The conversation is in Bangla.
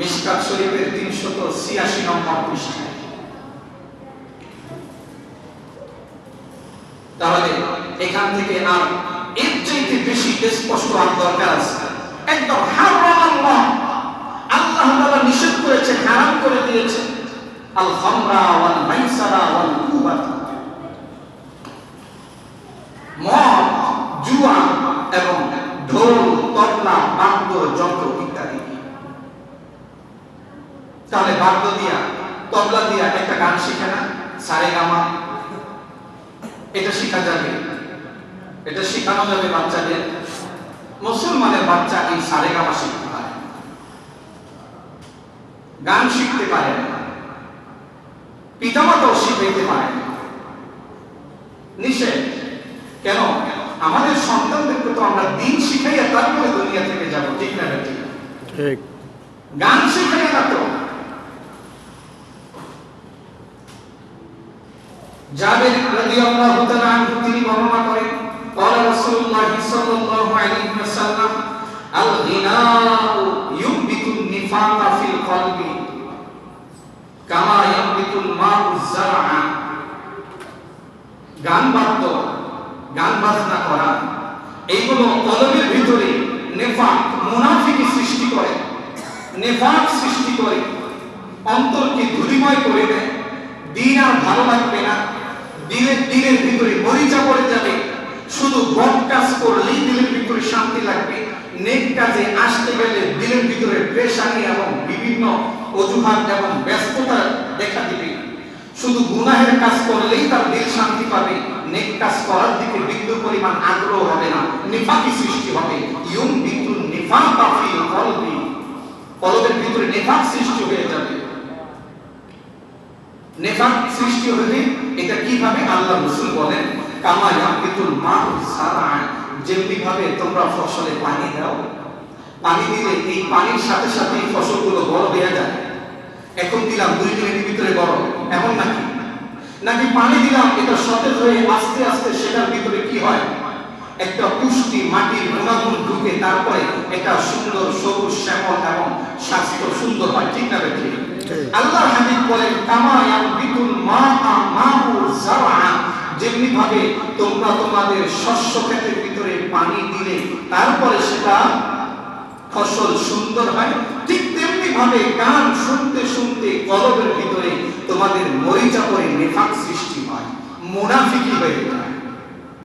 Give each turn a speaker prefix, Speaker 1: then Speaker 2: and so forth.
Speaker 1: মিশকাত শরীফের 386 নম্বর পৃষ্ঠায়। তাহলে এখান থেকে আর এর চাইতে বেশি স্পষ্ট আর দরকার আছে। একদম হারাম আল্লাহ, আল্লাহ তাআলা নিষেধ করেছেন, হারাম করে দিয়েছেন আল খামরা ওয়াল মাইসারা ওয়াল কুবাত, মদ, জুয়া এবং ঢোল, তবলা, বাদ্য যন্ত্র ইত্যাদি। তাহলে বাদ্য দিয়া, তবলা দিয়া একটা গান শিখে না, সারেগামা, এটা শেখা যাবে, এটা শেখানো যাবে বাচ্চাদের। মুসলমানের বাচ্চা এই সারেগামা শিখতে পারে, গান শিখতে পারে, পিতামাতাও শিখাইতে পারে, নিষেধ কেন? আমাদের সন্তানদেরকে তো আমরা দিন শিখাইয়া তারপরে দুনিয়া থেকে যাব, ঠিক না? ঠিক। গান শিখাইয়া না তো। জাবের রাদিয়াল্লাহু তাআলা আনহু তিনি বর্ণনা করেন, قال رسول الله صلى الله عليه وسلم الغناء ينبت النفاق في القلب كما ينبت الماء الزرع। গান বাদ্য, গান বাজনা করা, এইগুলো কলবের ভিতরে নেফাক, মুনাফিকি সৃষ্টি করে, নেফাক সৃষ্টি করে, অন্তরকে ধূলিময় করে দেয়। দিন আর ভালো লাগবে না, দিনের ভিতরে মরিচা পড়ে যাবে। শুধু বদ কাজ করলেই দিলের ভিতরে শান্তি লাগবে, নেক কাজে আসতে গেলে দিলের ভিতরে পেরেশানি এবং বিভিন্ন অজুহাত এবং ব্যস্ততা দেখা দিবে। শুধু গুনাহের কাজ করলেই তার দিল শান্তি পাবে, নেক কাজ করার দিকে বিন্দু পরিমাণ আগ্রহ হবে না, নিফাকি সৃষ্টি হবে। ইউনবিতুন নিফাকা ফিল কলবি, কলবের ভিতরে নিফাক সৃষ্টি হয়ে যাবে। নেফাক সৃষ্টি হলে এটা কিভাবে? আল্লাহ রাসূল বলেন, কামা ইয়াকিতুল মাউ সারা, যেমনি ভাবে তোমরা ফসলে পানি দাও, পানি দিলে এই পানির সাথে সাথে এই ফসলগুলো বড় হয়ে যায়। এখন দিলাম 2 মিনিটের ভিতরে বড়, এমন নাকি? নাকি পানি দিলাম এটা সতেজ হয়ে আস্তে আস্তে সেটার ভিতরে কি হয়? একটা পুষ্টি, মাটির গুণাগুণ ঢুকে তারপরে এটা সুন্দর সবুজ শ্যামল এবং স্বাস্থ্য সুন্দর হয়, ঠিক না? ঠিক। আল্লাহর হাবিব বলেন, কামা ইয়ানবিতুল মাউ যারআ, যেমনি ভাবে তোমরা তোমাদের শস্য ক্ষেতের ভিতরে পানি দিলে তারপরে সেটা ফসল সুন্দর হয়, ঠিক তেমনি ভাবে গান শুনতে শুনতে কলবের ভিতরে তোমাদের মরিচা পড়ে নেফাক সৃষ্টি হয়, মুনাফিকি হয়ে যায়।